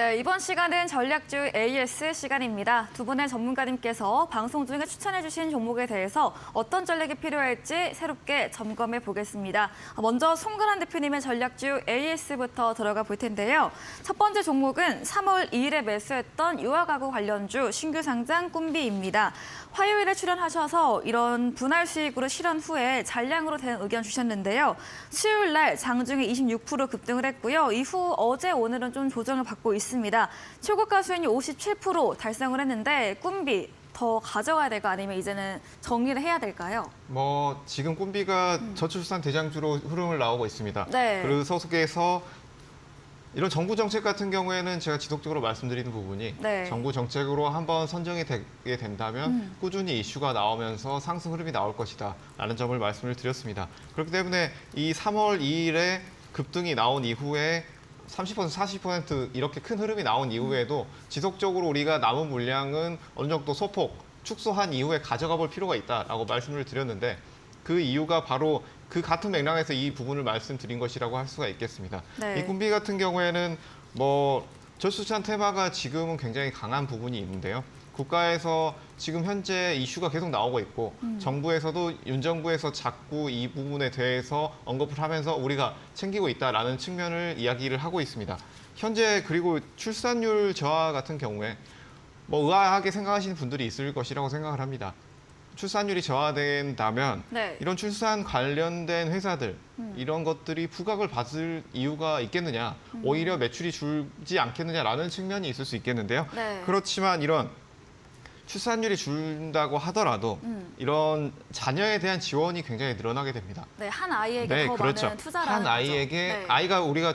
네, 이번 시간은 전략주 AS 시간입니다. 두 분의 전문가님께서 방송 중에 추천해주신 종목에 대해서 어떤 전략이 필요할지 새롭게 점검해 보겠습니다. 먼저 송근한 대표님의 전략주 AS부터 들어가 볼 텐데요. 첫 번째 종목은 3월 2일에 매수했던 유아가구 관련주 신규 상장 꿈비입니다. 화요일에 출연하셔서 이런 분할 수익으로 실현 후에 잔량으로 된 의견 주셨는데요. 수요일 날 장중에 26% 급등을 했고요. 이후 어제 오늘은 좀 조정을 받고 있습니다. 최고가 수익이 57% 달성을 했는데 꿈비 더 가져가야 될까 아니면 이제는 정리를 해야 될까요? 지금 꿈비가 저출산 대장주로 흐름을 나오고 있습니다. 네. 그 소속에서 이런 정부 정책 같은 경우에는 제가 지속적으로 말씀드리는 부분이 네. 정부 정책으로 한번 선정이 되게 된다면 꾸준히 이슈가 나오면서 상승 흐름이 나올 것이다 라는 점을 말씀을 드렸습니다. 그렇기 때문에 이 3월 2일에 급등이 나온 이후에 30%, 40% 이렇게 큰 흐름이 나온 이후에도 지속적으로 우리가 남은 물량은 어느 정도 소폭 축소한 이후에 가져가 볼 필요가 있다라고 말씀을 드렸는데 그 이유가 바로 그 같은 맥락에서 이 부분을 말씀드린 것이라고 할 수가 있겠습니다. 네. 이 꿈비 같은 경우에는 저출산 테마가 지금은 굉장히 강한 부분이 있는데요. 국가에서 지금 현재 이슈가 계속 나오고 있고 정부에서도 윤 정부에서 자꾸 이 부분에 대해서 언급을 하면서 우리가 챙기고 있다라는 측면을 이야기를 하고 있습니다. 현재 그리고 출산율 저하 같은 경우에 의아하게 생각하시는 분들이 있을 것이라고 생각을 합니다. 출산율이 저하된다면 네. 이런 출산 관련된 회사들 이런 것들이 부각을 받을 이유가 있겠느냐, 오히려 매출이 줄지 않겠느냐라는 측면이 있을 수 있겠는데요. 네. 그렇지만 이런 출산율이 줄다고 하더라도 이런 자녀에 대한 지원이 굉장히 늘어나게 됩니다. 네, 한 아이에게 더 그렇죠. 많은 투자라는 한 거죠. 아이에게 네. 아이가 우리가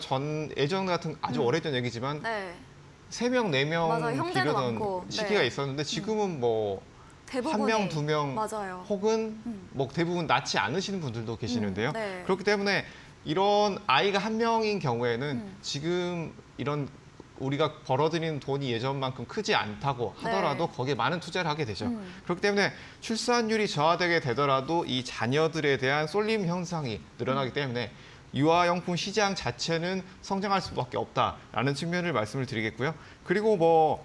예전 같은 아주 오래전 얘기지만 네. 3명, 맞아요. 4명 형제도 기르던 많고. 시기가 네. 있었는데 지금은 대부분이 1명, 2명 맞아요. 혹은 대부분 낳지 않으시는 분들도 계시는데요. 네. 그렇기 때문에 이런 아이가 1명인 경우에는 지금 이런 우리가 벌어들이는 돈이 예전만큼 크지 않다고 하더라도 네. 거기에 많은 투자를 하게 되죠. 그렇기 때문에 출산율이 저하되게 되더라도 이 자녀들에 대한 쏠림 현상이 늘어나기 때문에 유아용품 시장 자체는 성장할 수밖에 없다라는 측면을 말씀을 드리겠고요. 그리고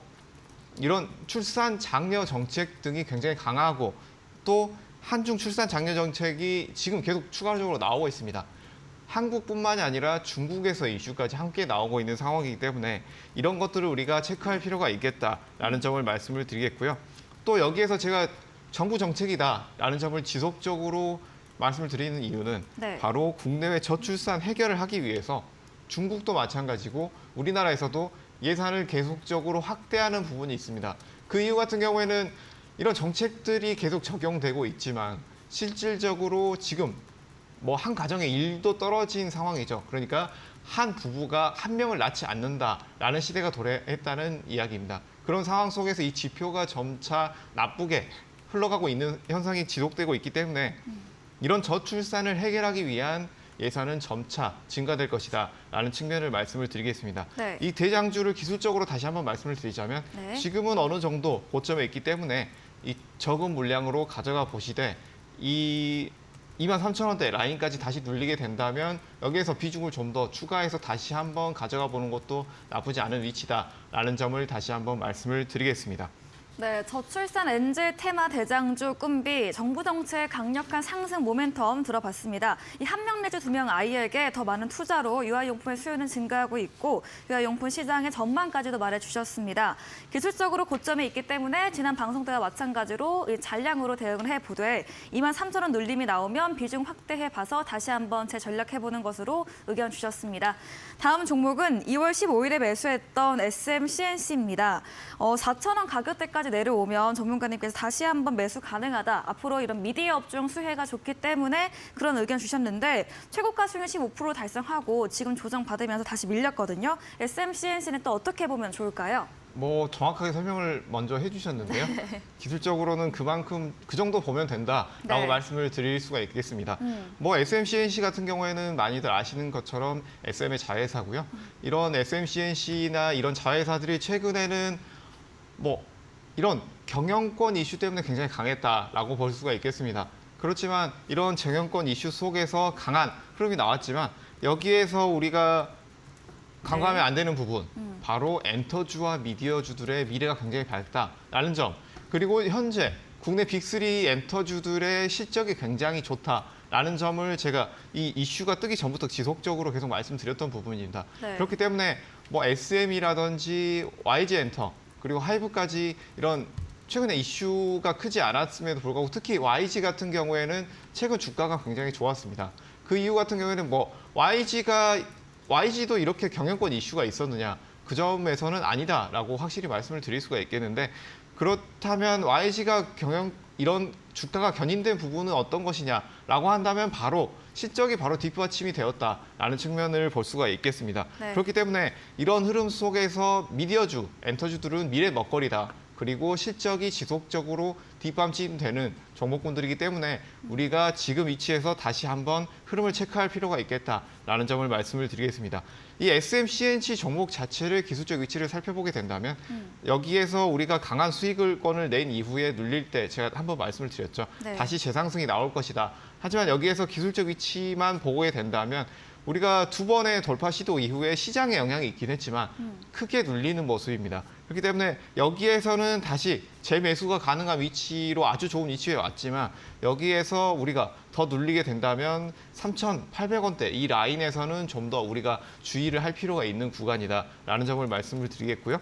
이런 출산 장려 정책 등이 굉장히 강하고 또 한중 출산 장려 정책이 지금 계속 추가적으로 나오고 있습니다. 한국뿐만이 아니라 중국에서 이슈까지 함께 나오고 있는 상황이기 때문에 이런 것들을 우리가 체크할 필요가 있겠다라는 점을 말씀을 드리겠고요. 또 여기에서 제가 정부 정책이다라는 점을 지속적으로 말씀을 드리는 이유는 네. 바로 국내외 저출산 해결을 하기 위해서 중국도 마찬가지고 우리나라에서도 예산을 계속적으로 확대하는 부분이 있습니다. 그 이유 같은 경우에는 이런 정책들이 계속 적용되고 있지만 실질적으로 지금 한 가정의 일도 떨어진 상황이죠. 그러니까 한 부부가 1명을 낳지 않는다라는 시대가 도래했다는 이야기입니다. 그런 상황 속에서 이 지표가 점차 나쁘게 흘러가고 있는 현상이 지속되고 있기 때문에 이런 저출산을 해결하기 위한 예산은 점차 증가될 것이다라는 측면을 말씀을 드리겠습니다. 네. 이 대장주를 기술적으로 다시 한번 말씀을 드리자면 네. 지금은 어느 정도 고점에 있기 때문에 이 적은 물량으로 가져가 보시되 이 23,000원대 라인까지 다시 눌리게 된다면 여기에서 비중을 좀 더 추가해서 다시 한번 가져가 보는 것도 나쁘지 않은 위치다라는 점을 다시 한번 말씀을 드리겠습니다. 네, 저출산 엔젤 테마 대장주 꿈비 정부 정책 강력한 상승 모멘텀 들어봤습니다. 이 1명 내지 2명 아이에게 더 많은 투자로 유아용품의 수요는 증가하고 있고 유아용품 시장의 전망까지도 말해주셨습니다. 기술적으로 고점에 있기 때문에 지난 방송 때와 마찬가지로 잔량으로 대응을 해보되 23,000원 눌림이 나오면 비중 확대해봐서 다시 한번 재전략해보는 것으로 의견 주셨습니다. 다음 종목은 2월 15일에 매수했던 SMCNC입니다. 4,000원 가격대까지 내려오면 전문가님께서 다시 한번 매수 가능하다. 앞으로 이런 미디어 업종 수혜가 좋기 때문에 그런 의견 주셨는데 최고가 수익을 15% 달성하고 지금 조정받으면서 다시 밀렸거든요. SMCNC는 또 어떻게 보면 좋을까요? 정확하게 설명을 먼저 해주셨는데요. 기술적으로는 그만큼 그 정도 보면 된다라고 네. 말씀을 드릴 수가 있겠습니다. SMCNC 같은 경우에는 많이들 아시는 것처럼 SM의 자회사고요. 이런 SMCNC나 이런 자회사들이 최근에는 이런 경영권 이슈 때문에 굉장히 강했다라고 볼 수가 있겠습니다. 그렇지만 이런 경영권 이슈 속에서 강한 흐름이 나왔지만 여기에서 우리가 간과하면 안 되는 부분, 바로 엔터주와 미디어주들의 미래가 굉장히 밝다라는 점. 그리고 현재 국내 빅3 엔터주들의 실적이 굉장히 좋다라는 점을 제가 이 이슈가 뜨기 전부터 지속적으로 계속 말씀드렸던 부분입니다. 네. 그렇기 때문에 뭐 SM이라든지 YG 엔터 그리고 하이브까지 이런 최근에 이슈가 크지 않았음에도 불구하고 특히 YG 같은 경우에는 최근 주가가 굉장히 좋았습니다. 그 이유 같은 경우에는 뭐 YG도 이렇게 경영권 이슈가 있었느냐, 그 점에서는 아니다라고 확실히 말씀을 드릴 수가 있겠는데, 그렇다면 YG가 이런 주가가 견인된 부분은 어떤 것이냐라고 한다면 바로 실적이 바로 뒷받침이 되었다라는 측면을 볼 수가 있겠습니다. 네. 그렇기 때문에 이런 흐름 속에서 미디어주, 엔터주들은 미래 먹거리다. 그리고 실적이 지속적으로 뒷받침되는 종목군들이기 때문에 우리가 지금 위치에서 다시 한번 흐름을 체크할 필요가 있겠다라는 점을 말씀을 드리겠습니다. 이 SMCNC 종목 자체를 기술적 위치를 살펴보게 된다면 여기에서 우리가 강한 수익을권을 낸 이후에 눌릴 때 제가 한번 말씀을 드렸죠. 네. 다시 재상승이 나올 것이다. 하지만 여기에서 기술적 위치만 보게 된다면 우리가 두 번의 돌파 시도 이후에 시장에 영향이 있긴 했지만 크게 눌리는 모습입니다. 그렇기 때문에 여기에서는 다시 재매수가 가능한 위치로 아주 좋은 위치에 왔지만 여기에서 우리가 더 눌리게 된다면 3,800원대 이 라인에서는 좀 더 우리가 주의를 할 필요가 있는 구간이다라는 점을 말씀을 드리겠고요.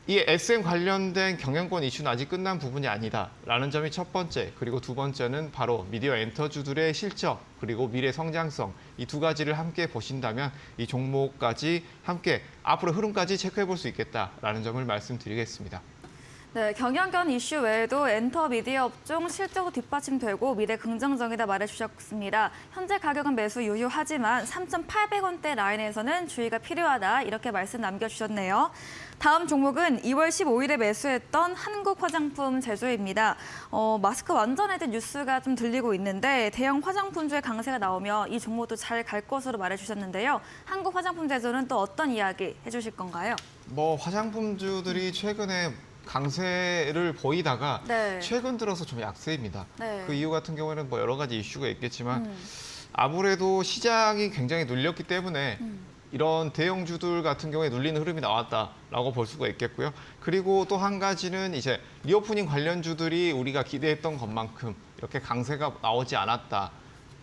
이 SM 관련된 경영권 이슈는 아직 끝난 부분이 아니다라는 점이 첫 번째, 그리고 두 번째는 바로 미디어 엔터주들의 실적 그리고 미래 성장성 이 두 가지를 함께 보신다면 이 종목까지 함께 앞으로 흐름까지 체크해 볼 수 있겠다라는 점을 말씀드리겠습니다. 네, 경영권 이슈 외에도 엔터 미디어 업종 실적으로 뒷받침되고 미래 긍정적이다 말해주셨습니다. 현재 가격은 매수 유효하지만 3,800원대 라인에서는 주의가 필요하다 이렇게 말씀 남겨주셨네요. 다음 종목은 2월 15일에 매수했던 한국 화장품 제조입니다. 마스크 완전 해제 뉴스가 좀 들리고 있는데 대형 화장품주의 강세가 나오며 이 종목도 잘 갈 것으로 말해주셨는데요. 한국 화장품 제조는 또 어떤 이야기 해주실 건가요? 뭐 화장품주들이 최근에 강세를 보이다가 네. 최근 들어서 좀 약세입니다. 네. 그 이유 같은 경우에는 뭐 여러 가지 이슈가 있겠지만 아무래도 시장이 굉장히 눌렸기 때문에 이런 대형주들 같은 경우에 눌리는 흐름이 나왔다라고 볼 수가 있겠고요. 그리고 또 한 가지는 이제 리오프닝 관련주들이 우리가 기대했던 것만큼 이렇게 강세가 나오지 않았다.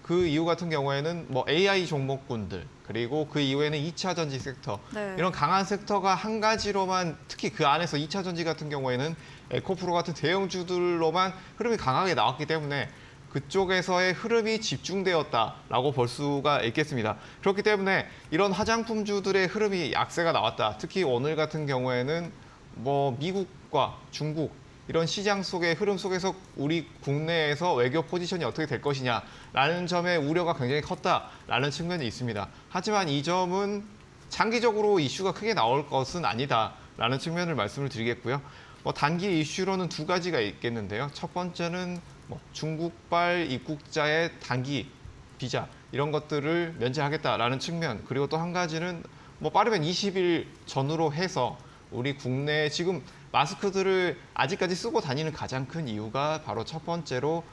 그 이유 같은 경우에는 뭐 AI 종목군들 그리고 그 이후에는 2차 전지 섹터 네. 이런 강한 섹터가 한 가지로만 특히 그 안에서 2차 전지 같은 경우에는 에코프로 같은 대형주들로만 흐름이 강하게 나왔기 때문에 그쪽에서의 흐름이 집중되었다라고 볼 수가 있겠습니다. 그렇기 때문에 이런 화장품주들의 흐름이 약세가 나왔다. 특히 오늘 같은 경우에는 뭐 미국과 중국 이런 시장 속의 흐름 속에서 우리 국내에서 외교 포지션이 어떻게 될 것이냐라는 점에 우려가 굉장히 컸다라는 측면이 있습니다. 하지만 이 점은 장기적으로 이슈가 크게 나올 것은 아니다라는 측면을 말씀을 드리겠고요. 뭐 단기 이슈로는 두 가지가 있겠는데요. 첫 번째는 뭐 중국발 입국자의 단기 비자 이런 것들을 면제하겠다라는 측면, 그리고 또 한 가지는 뭐 빠르면 20일 전후로 해서 우리 국내에 지금 마스크들을 아직까지 쓰고 다니는 가장 큰 이유가 바로 첫 번째로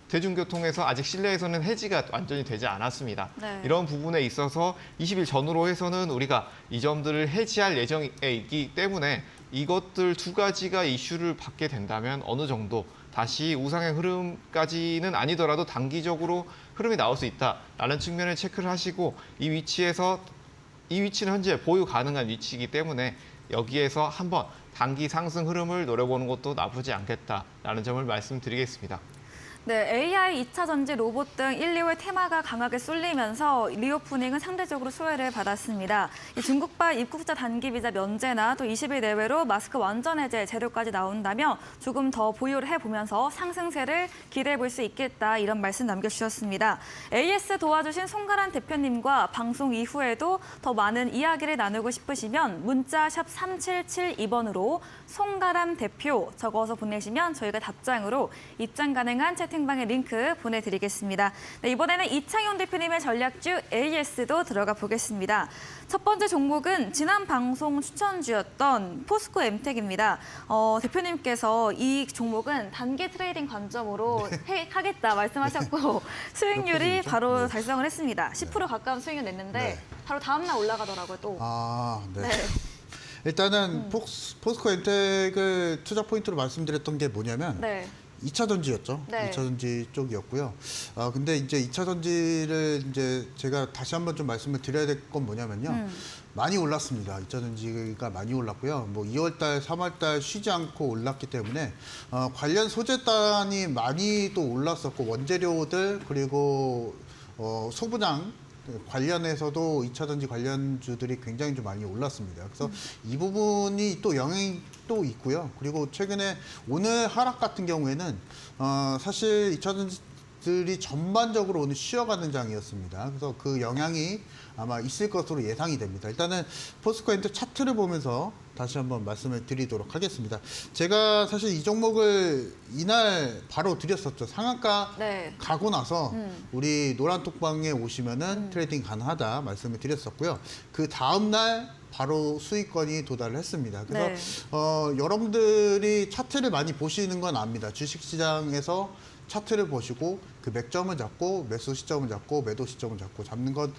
대중교통에서 아직 실내에서는 해지가 완전히 되지 않았습니다. 네. 이런 부분에 있어서 20일 전후로 해서는 우리가 이 점들을 해지할 예정에 있기 때문에 이것들 두 가지가 이슈를 받게 된다면 어느 정도 다시 우상의 흐름까지는 아니더라도 단기적으로 흐름이 나올 수 있다라는 측면을 체크를 하시고 이 위치는 현재 보유 가능한 위치이기 때문에 여기에서 한번 단기 상승 흐름을 노려보는 것도 나쁘지 않겠다라는 점을 말씀드리겠습니다. 네, AI, 2차 전지, 로봇 등 1, 2월 테마가 강하게 쏠리면서 리오프닝은 상대적으로 소외를 받았습니다. 이 중국발 입국자 단기 비자 면제나 또 20일 내외로 마스크 완전 해제 재료까지 나온다며 조금 더 보유를 해보면서 상승세를 기대해 볼 수 있겠다 이런 말씀 남겨주셨습니다. AS 도와주신 송가란 대표님과 방송 이후에도 더 많은 이야기를 나누고 싶으시면 문자 샵 3772번으로 송가람 대표 적어서 보내시면 저희가 답장으로 입장 가능한 채팅 탱방의 링크 보내드리겠습니다. 네, 이번에는 이창용 대표님의 전략주 AS도 들어가 보겠습니다. 첫 번째 종목은 지난 방송 추천주였던 포스코 엠텍입니다. 대표님께서 이 종목은 단기 트레이딩 관점으로 하겠다 말씀하셨고 수익률이 바로 달성을 했습니다. 10% 가까운 수익을 냈는데 네. 바로 다음날 올라가더라고요 또. 아, 네. 네. 일단은 포스코 엔텍을 투자 포인트로 말씀드렸던 게 뭐냐면 네. 2차 전지였죠. 네. 2차 전지 쪽이었고요. 근데 이제 2차 전지를 이제 제가 다시 한번 좀 말씀을 드려야 될 건 뭐냐면요. 많이 올랐습니다. 2차 전지가 많이 올랐고요. 뭐 2월달, 3월달 쉬지 않고 올랐기 때문에 관련 소재단이 많이 또 올랐었고 원재료들 그리고 소부장 관련해서도 2차 전지 관련주들이 굉장히 좀 많이 올랐습니다. 그래서 이 부분이 또 영향이 또 있고요. 그리고 최근에 오늘 하락 같은 경우에는 사실 2차 전지들이 전반적으로 오늘 쉬어가는 장이었습니다. 그래서 그 영향이 아마 있을 것으로 예상이 됩니다. 일단은 포스코 엔텍 차트를 보면서 다시 한번 말씀을 드리도록 하겠습니다. 제가 사실 이 종목을 이날 바로 드렸었죠. 상한가 네. 가고 나서 우리 노란톡방에 오시면은 트레이딩 가능하다 말씀을 드렸었고요. 그 다음날 바로 수익권이 도달을 했습니다. 그래서 네. 여러분들이 차트를 많이 보시는 건 압니다. 주식시장에서 차트를 보시고 그 맥점을 잡고 매수 시점을 잡고 매도 시점을 잡고 잡는 건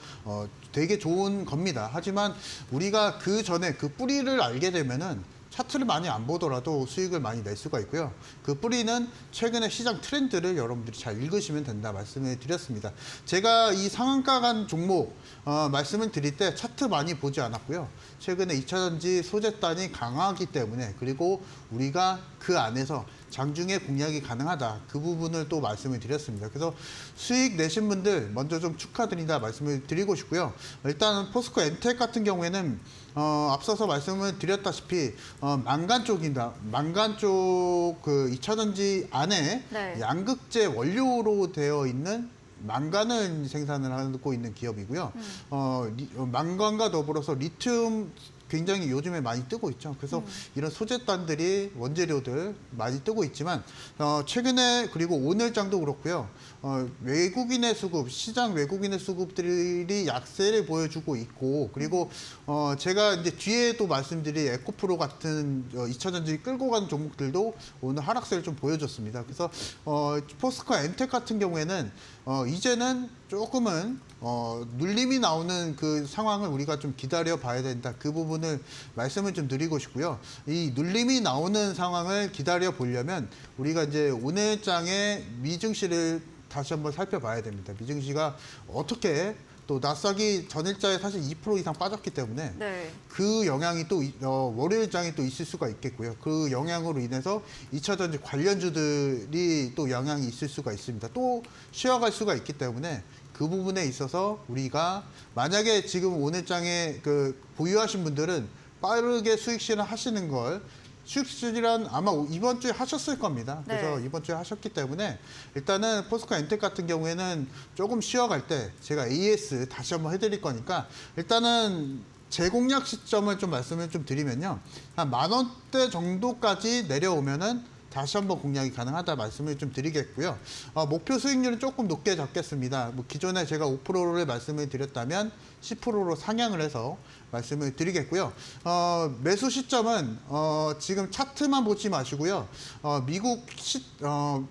되게 좋은 겁니다. 하지만 우리가 그 전에 그 뿌리를 알게 되면은 차트를 많이 안 보더라도 수익을 많이 낼 수가 있고요. 그 뿌리는 최근의 시장 트렌드를 여러분들이 잘 읽으시면 된다 말씀을 드렸습니다. 제가 이 상한가 간 종목 말씀을 드릴 때 차트 많이 보지 않았고요. 최근에 2차 전지 소재단이 강하기 때문에 그리고 우리가 그 안에서 장중에 공략이 가능하다. 그 부분을 또 말씀을 드렸습니다. 그래서 수익 내신 분들 먼저 좀 축하드린다 말씀을 드리고 싶고요. 일단 포스코 엔텍 같은 경우에는 앞서서 말씀을 드렸다시피 망간 쪽입니다. 망간 쪽 그 2차 전지 안에 네. 양극재 원료로 되어 있는 망간을 생산을 하고 있는 기업이고요. 망간과 더불어서 리튬 굉장히 요즘에 많이 뜨고 있죠. 그래서 이런 소재단들이 원재료들 많이 뜨고 있지만 최근에 그리고 오늘장도 그렇고요. 외국인의 수급, 시장 외국인의 수급들이 약세를 보여주고 있고 그리고 제가 이제 뒤에도 말씀드릴 에코프로 같은 2차 전지 끌고 가는 종목들도 오늘 하락세를 좀 보여줬습니다. 그래서 포스코 엔텍 같은 경우에는 이제는 조금은 눌림이 나오는 그 상황을 우리가 좀 기다려 봐야 된다. 그 부분을 말씀을 좀 드리고 싶고요. 이 눌림이 나오는 상황을 기다려 보려면 우리가 이제 오늘장의 미증시를 다시 한번 살펴봐야 됩니다. 미증시가 어떻게 또 나스닥이 전일자에 사실 2% 이상 빠졌기 때문에 네. 그 영향이 또 월요일장에 또 있을 수가 있겠고요. 그 영향으로 인해서 2차 전지 관련주들이 또 영향이 있을 수가 있습니다. 또 쉬어갈 수가 있기 때문에 그 부분에 있어서 우리가 만약에 지금 오늘장에 그 보유하신 분들은 빠르게 수익 실현하시는 걸 수익 실현 아마 이번 주에 하셨을 겁니다. 그래서 네. 이번 주에 하셨기 때문에 일단은 포스코 엔텍 같은 경우에는 조금 쉬어갈 때 제가 AS 다시 한번 해드릴 거니까 일단은 재공략 시점을 좀 말씀을 좀 드리면요. 한 10,000원대 정도까지 내려오면은 다시 한번 공략이 가능하다 말씀을 좀 드리겠고요. 목표 수익률은 조금 높게 잡겠습니다. 뭐 기존에 제가 5%를 말씀을 드렸다면 10%로 상향을 해서 말씀을 드리겠고요. 매수 시점은 지금 차트만 보지 마시고요. 미국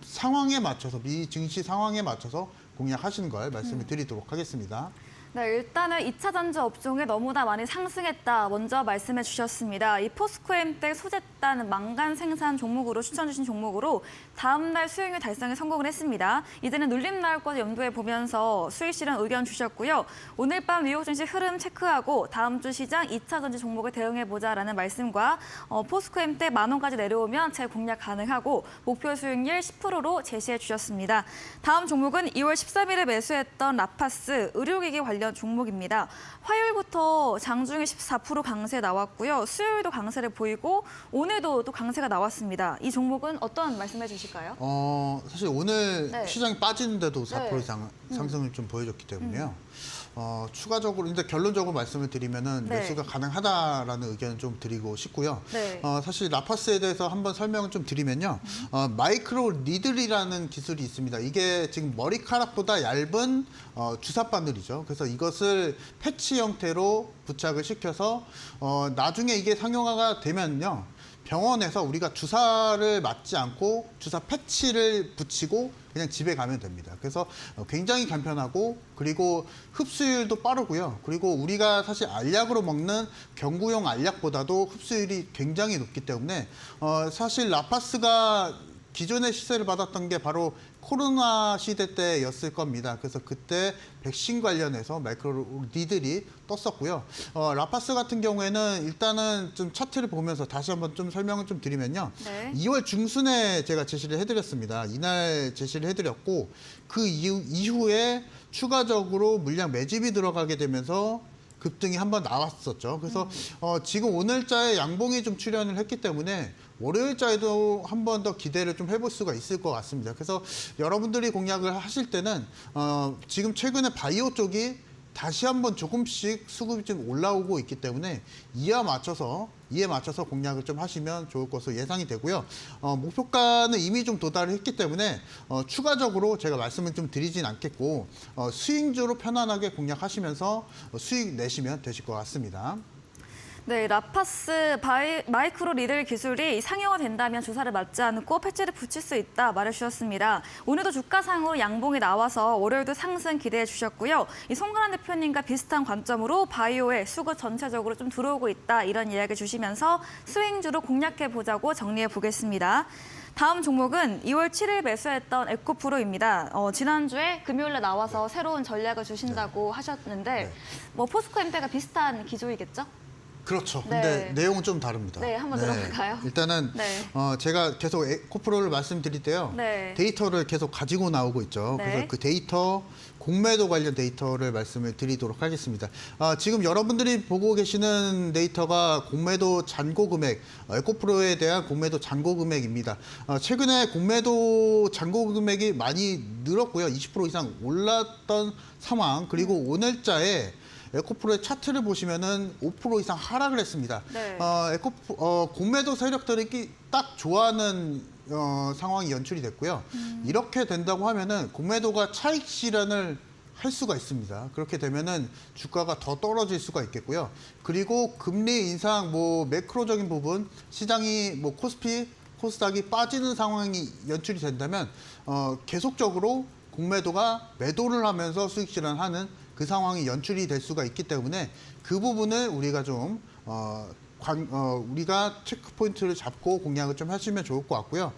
상황에 맞춰서 미 증시 상황에 맞춰서 공략하시는 걸 말씀을 드리도록 하겠습니다. 네, 일단은 2차 전지 업종에 너무나 많이 상승했다. 먼저 말씀해 주셨습니다. 이 포스코 엔텍 소재단 망간 생산 종목으로 추천 주신 종목으로 다음 날 수익률 달성에 성공을 했습니다. 이제는 눌림 나올 것을 염두에 보면서 수익 실현 의견 주셨고요. 오늘 밤 뉴욕 증시 흐름 체크하고 다음 주 시장 2차 전지 종목을 대응해 보자라는 말씀과 포스코 엔텍 10,000원까지 내려오면 재공략 가능하고 목표 수익률 10%로 제시해 주셨습니다. 다음 종목은 2월 13일에 매수했던 라파스 의료기기 관련 의견 종목입니다. 화요일부터 장중에 14% 강세 나왔고요. 수요일도 강세를 보이고 오늘도 또 강세가 나왔습니다. 이 종목은 어떤 말씀해 주실까요? 사실 오늘 네. 시장이 빠지는데도 4% 네. 이상 상승을 좀 보여줬기 때문에요. 추가적으로 이제 결론적으로 말씀을 드리면은 네. 매수가 가능하다라는 의견을 좀 드리고 싶고요. 네. 사실 라파스에 대해서 한번 설명을 좀 드리면요. 마이크로 리들이라는 기술이 있습니다. 이게 지금 머리카락보다 얇은 주사 바늘이죠. 그래서 이것을 패치 형태로 부착을 시켜서 나중에 이게 상용화가 되면요. 병원에서 우리가 주사를 맞지 않고 주사 패치를 붙이고 그냥 집에 가면 됩니다. 그래서 굉장히 간편하고 그리고 흡수율도 빠르고요. 그리고 우리가 사실 알약으로 먹는 경구용 알약보다도 흡수율이 굉장히 높기 때문에 사실 라파스가 기존의 시세를 받았던 게 바로 코로나 시대 때였을 겁니다. 그래서 그때 백신 관련해서 마이크로 리들이 떴었고요. 라파스 같은 경우에는 일단은 좀 차트를 보면서 다시 한번 좀 설명을 좀 드리면요. 네. 2월 중순에 제가 제시를 해드렸습니다. 이날 제시를 해드렸고 그 이후에 추가적으로 물량 매집이 들어가게 되면서 급등이 한번 나왔었죠. 그래서 지금 오늘자에 양봉이 좀 출현을 했기 때문에 월요일자에도 한 번 더 기대를 좀 해볼 수가 있을 것 같습니다. 그래서 여러분들이 공략을 하실 때는 지금 최근에 바이오 쪽이 다시 한번 조금씩 수급이 좀 올라오고 있기 때문에 이에 맞춰서 공략을 좀 하시면 좋을 것으로 예상이 되고요. 목표가는 이미 좀 도달을 했기 때문에 추가적으로 제가 말씀을 좀 드리진 않겠고 수익주로 편안하게 공략하시면서 수익 내시면 되실 것 같습니다. 네, 라파스 마이크로 리들 기술이 상용화된다면 주사를 맞지 않고 패치를 붙일 수 있다 말해주셨습니다. 오늘도 주가상으로 양봉이 나와서 월요일도 상승 기대해 주셨고요. 이 송근한 대표님과 비슷한 관점으로 바이오에 수급 전체적으로 좀 들어오고 있다 이런 이야기 주시면서 스윙주로 공략해 보자고 정리해 보겠습니다. 다음 종목은 2월 7일 매수했던 에코프로입니다. 지난주에 금요일에 나와서 새로운 전략을 주신다고 하셨는데 뭐 포스코 엔페가 비슷한 기조이겠죠? 그렇죠. 네. 근데 내용은 좀 다릅니다. 네, 한번 들어볼까요? 일단은 네. 제가 계속 에코프로를 말씀드릴 때요. 네. 데이터를 계속 가지고 나오고 있죠. 네. 그래서 그 데이터, 공매도 관련 데이터를 말씀을 드리도록 하겠습니다. 지금 여러분들이 보고 계시는 데이터가 공매도 잔고 금액, 에코프로에 대한 공매도 잔고 금액입니다. 최근에 공매도 잔고 금액이 많이 늘었고요. 20% 이상 올랐던 상황, 그리고 오늘자에 에코프로의 차트를 보시면은 5% 이상 하락을 했습니다. 네. 공매도 세력들이 딱 좋아하는 상황이 연출이 됐고요. 이렇게 된다고 하면은 공매도가 차익 실현을 할 수가 있습니다. 그렇게 되면은 주가가 더 떨어질 수가 있겠고요. 그리고 금리 인상, 뭐 매크로적인 부분, 시장이 뭐 코스피, 코스닥이 빠지는 상황이 연출이 된다면 계속적으로 공매도가 매도를 하면서 수익 실현하는 그 상황이 연출이 될 수가 있기 때문에 그 부분을 우리가 좀 우리가 체크 포인트를 잡고 공략을 좀 하시면 좋을 것 같고요.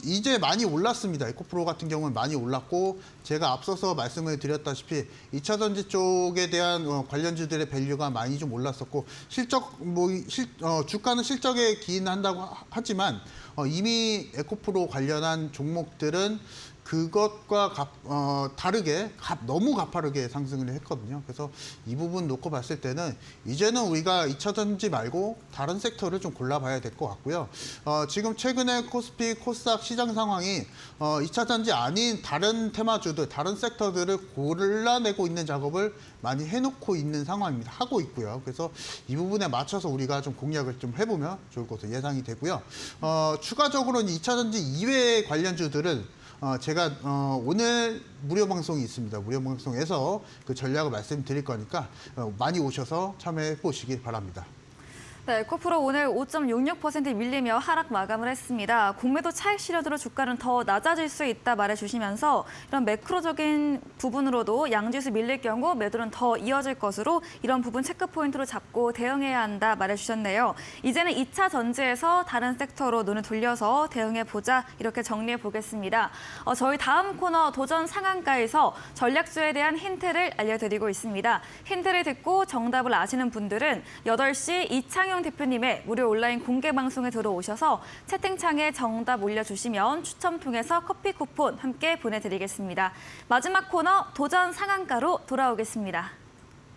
이제 많이 올랐습니다. 에코프로 같은 경우는 많이 올랐고 제가 앞서서 말씀을 드렸다시피 2차 전지 쪽에 대한 관련주들의 밸류가 많이 좀 올랐었고 주가는 실적에 기인한다고 하지만 이미 에코프로 관련한 종목들은 그것과 다르게 너무 가파르게 상승을 했거든요. 그래서 이 부분 놓고 봤을 때는 이제는 우리가 2차 전지 말고 다른 섹터를 좀 골라봐야 될 것 같고요. 지금 최근에 코스피, 코스닥 시장 상황이 2차 전지 아닌 다른 테마주들, 다른 섹터들을 골라내고 있는 작업을 많이 해놓고 있는 상황입니다. 하고 있고요. 그래서 이 부분에 맞춰서 우리가 좀 공략을 좀 해보면 좋을 것으로 예상이 되고요. 추가적으로는 2차 전지 이외의 관련주들은 제가 오늘 무료 방송이 있습니다. 무료 방송에서 그 전략을 말씀드릴 거니까 많이 오셔서 참여해 보시기 바랍니다. 네, 에코프로 오늘 5.66% 밀리며 하락 마감을 했습니다. 공매도 차익 실현으로 주가는 더 낮아질 수 있다 말해주시면서 이런 매크로적인 부분으로도 양지수 밀릴 경우 매도는 더 이어질 것으로 이런 부분 체크 포인트로 잡고 대응해야 한다 말해주셨네요. 이제는 2차 전지에서 다른 섹터로 눈을 돌려서 대응해보자 이렇게 정리해 보겠습니다. 저희 다음 코너 도전 상한가에서 전략주에 대한 힌트를 알려드리고 있습니다. 힌트를 듣고 정답을 아시는 분들은 8시 이창용 대표님의 무료 온라인 공개 방송에 들어오셔서 채팅창에 정답 올려주시면 추첨 통해서 커피 쿠폰 함께 보내드리겠습니다. 마지막 코너 도전 상한가로 돌아오겠습니다.